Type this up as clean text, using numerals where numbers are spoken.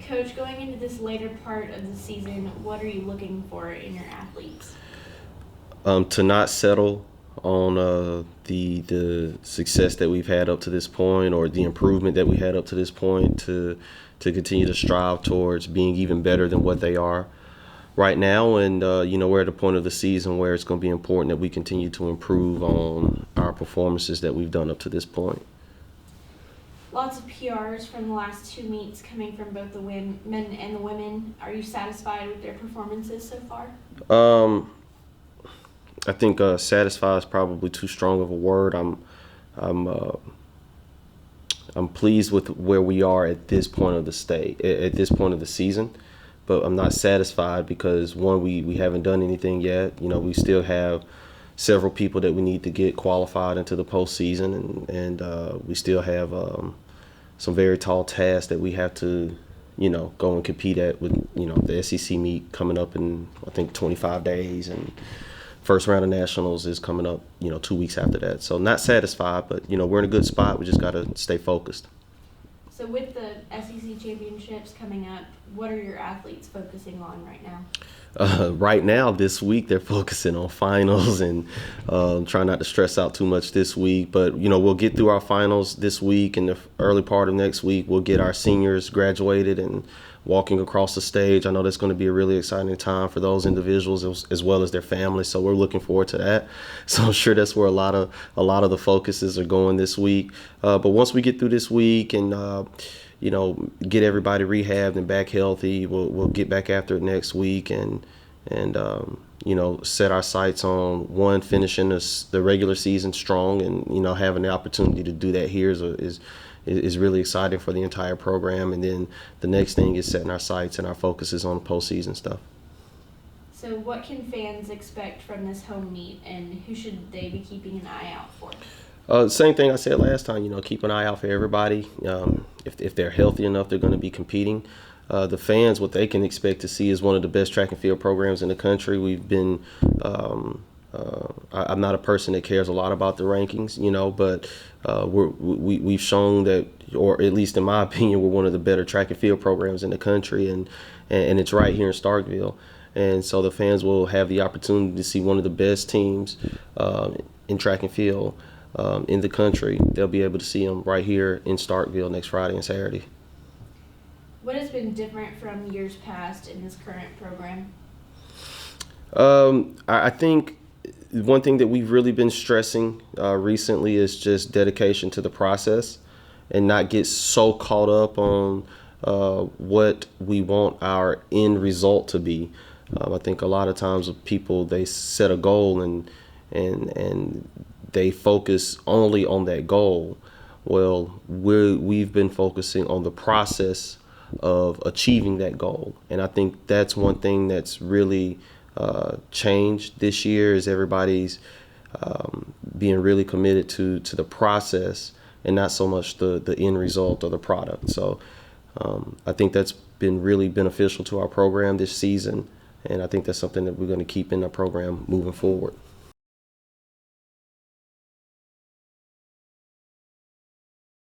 Coach, going into this later part of the season, what are you looking for in your athletes? To not settle on the success that we've had up to this point, or the improvement that we had up to this point, to continue to strive towards being even better than what they are right now. And we're at a point of the season where it's going to be important that we continue to improve on our performances that we've done up to this point. Lots of PRs from the last two meets coming from both the men and the women. Are you satisfied with their performances so far? I think satisfied is probably too strong of a word. I'm pleased with where we are at this point of the season, but I'm not satisfied because, one, we haven't done anything yet. We still have several people that we need to get qualified into the postseason, and we still have some very tall tasks that we have to go and compete at, with the SEC meet coming up in, I think, 25 days, and first round of nationals is coming up 2 weeks after that. So not satisfied, but we're in a good spot. We just got to stay focused. So with the SEC championships coming up, what are your athletes focusing on right now? Right now, this week, they're focusing on finals and trying not to stress out too much this week. But, we'll get through our finals this week, and the early part of next week, we'll get our seniors graduated and walking across the stage. I know that's going to be a really exciting time for those individuals as well as their families. So we're looking forward to that. So I'm sure that's where a lot of the focuses are going this week. But once we get through this week and get everybody rehabbed and back healthy, we'll get back after it next week and set our sights on, one, finishing the regular season strong, and having the opportunity to do that here is really exciting for the entire program. And then the next thing is setting our sights and our focuses on the postseason stuff. So what can fans expect from this home meet, and who should they be keeping an eye out for? Same thing I said last time, keep an eye out for everybody. If they're healthy enough, they're going to be competing. The fans, what they can expect to see is one of the best track and field programs in the country. We've been I'm not a person that cares a lot about the rankings, but we've shown that, or at least in my opinion, we're one of the better track and field programs in the country, and it's right here in Starkville. And so the fans will have the opportunity to see one of the best teams in track and field in the country. They'll be able to see them right here in Starkville next Friday and Saturday. What has been different from years past in this current program? I think one thing that we've really been stressing recently is just dedication to the process, and not get so caught up on what we want our end result to be. I think a lot of times with people, they set a goal and they focus only on that goal. Well, we've been focusing on the process of achieving that goal, and I think that's one thing that's really changed this year, is everybody's being really committed to the process and not so much the end result or the product. So I think that's been really beneficial to our program this season, and I think that's something that we're going to keep in our program moving forward.